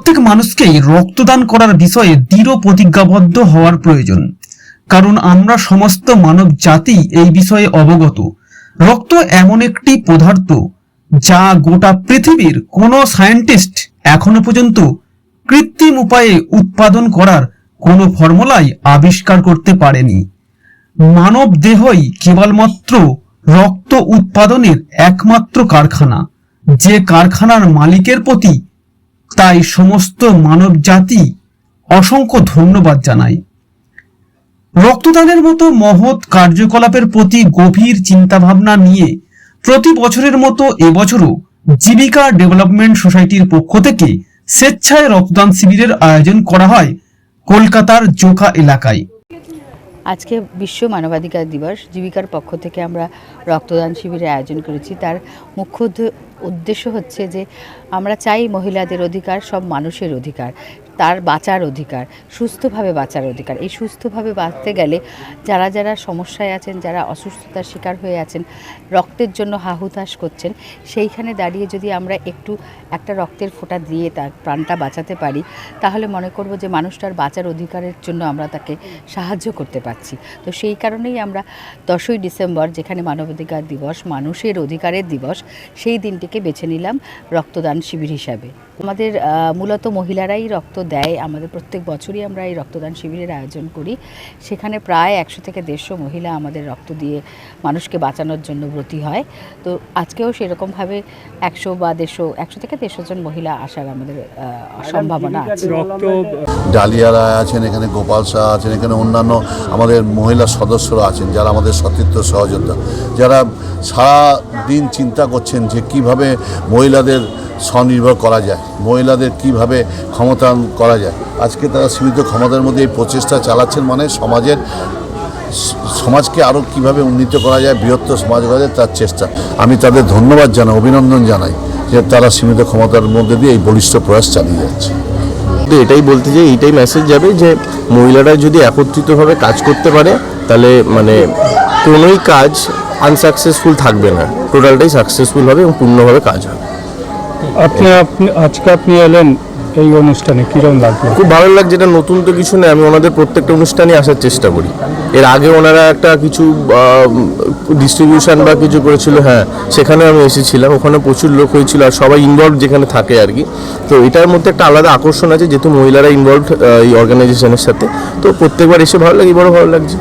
প্রত্যেক মানুষকেই রক্তদান করার বিষয়ে দৃঢ় প্রতিজ্ঞাবদ্ধ হওয়ার প্রয়োজন, কারণ আমরা সমস্ত মানব জাতি এই বিষয়ে অবগত। রক্ত এমন একটি পদার্থ যা গোটা পৃথিবীর কোনো সায়েন্টিস্ট এখনো পর্যন্ত কৃত্রিম উপায়ে উৎপাদন করার কোনো ফর্মুলাই আবিষ্কার করতে পারেনি। মানব দেহই কেবলমাত্র রক্ত উৎপাদনের একমাত্র কারখানা, যে কারখানার মালিকের প্রতি তাই সমস্ত মানব জাতি অসংখ্য ধন্যবাদ জানায়। রক্তদানের মতো মহৎ কার্যকলাপের প্রতি গভীর চিন্তাভাবনা নিয়ে প্রতি বছরের মতো এবছরও জীবিকা ডেভেলপমেন্ট সোসাইটির পক্ষ থেকে স্বেচ্ছায় রক্তদান শিবিরের আয়োজন করা হয় কলকাতার জোকা এলাকায়। আজকে বিশ্ব মানবাধিকার দিবস, জীবিকার পক্ষ থেকে আমরা রক্তদান শিবিরের আয়োজন করেছি। তার মুখ্য উদ্দেশ্য হচ্ছে যে আমরা চাই মহিলাদের অধিকার সব মানুষের অধিকার, তার বাঁচার অধিকার, সুস্থভাবে বাঁচার অধিকার। এই সুস্থভাবে বাঁচতে গেলে যারা যারা সমস্যায় আছেন, যারা অসুস্থতার শিকার হয়ে আছেন, রক্তের জন্য হাহুতাশ করছেন, সেইখানে দাঁড়িয়ে যদি আমরা একটা রক্তের ফোঁটা দিয়ে তার প্রাণটা বাঁচাতে পারি, তাহলে মনে করব যে মানুষটার বাঁচার অধিকারের জন্য আমরা তাকে সাহায্য করতে পারছি। তো সেই কারণেই আমরা 10ই ডিসেম্বর, যেখানে মানবাধিকার দিবস, মানুষের অধিকারের দিবস, সেই দিনটিকে বেছে নিলাম রক্তদান শিবির হিসাবে। আমাদের মূলত মহিলারাই রক্ত দেয়। আমাদের প্রত্যেক বছরই আমরা এই রক্তদান শিবিরের আয়োজন করি। সেখানে প্রায় 100 থেকে 150 মহিলা আমাদের রক্ত দিয়ে মানুষকে বাঁচানোর জন্য ব্রতী হয়। তো আজকেও সেরকমভাবে 100 বা 150 থেকে 150 জন মহিলা আসার আমাদের সম্ভাবনা আছে। ডালিয়া রায় আছেন, এখানে গোপাল শাহ আছেন, এখানে অন্যান্য আমাদের মহিলা সদস্যরা আছেন যারা আমাদের সতীর্থ সহযোদ্ধা, যারা সারা দিন চিন্তা করছেন যে কিভাবে মহিলাদের স্বনির্ভর করা যায়, মহিলাদের কিভাবে ক্ষমতায়ন করা যায়। আজকে তারা সীমিত ক্ষমতার মধ্যে এই প্রচেষ্টা চালাচ্ছেন, মানে সমাজকে আরও কিভাবে উন্নীত করা যায়, বৃহত্তর সমাজ করা যায় তার চেষ্টা। আমি তাদের ধন্যবাদ জানাই, অভিনন্দন জানাই যে তারা সীমিত ক্ষমতার মধ্যে দিয়ে এই বলিষ্ঠ প্রয়াস চালিয়ে যাচ্ছে। এটাই বলতে চাই, এইটাই মেসেজ যাবে যে মহিলারা যদি একত্রিতভাবে কাজ করতে পারে তাহলে মানে কোনোই কাজ আনসাকসেসফুল থাকবে না, টোটালটাই সাকসেসফুল হবে এবং পূর্ণভাবে কাজ হবে। আপনি এলেন এই অনুষ্ঠানে, কীরকম লাগলো? খুব ভালো লাগছে। এটা নতুন তো কিছু নেই, আমি ওনাদের প্রত্যেকটা অনুষ্ঠানে আসার চেষ্টা করি। এর আগে ওনারা একটা কিছু ডিস্ট্রিবিউশন বা কিছু করেছিল, হ্যাঁ সেখানে আমি এসেছিলাম, ওখানে প্রচুর লোক হয়েছিল আর সবাই ইনভলভ যেখানে থাকে আর কি। তো এটার মধ্যে একটা আলাদা আকর্ষণ আছে যেহেতু মহিলারা ইনভলভ এই অর্গানাইজেশনের সাথে। তো প্রত্যেকবার এসে ভালো লাগে, বড় ভালো লাগছে।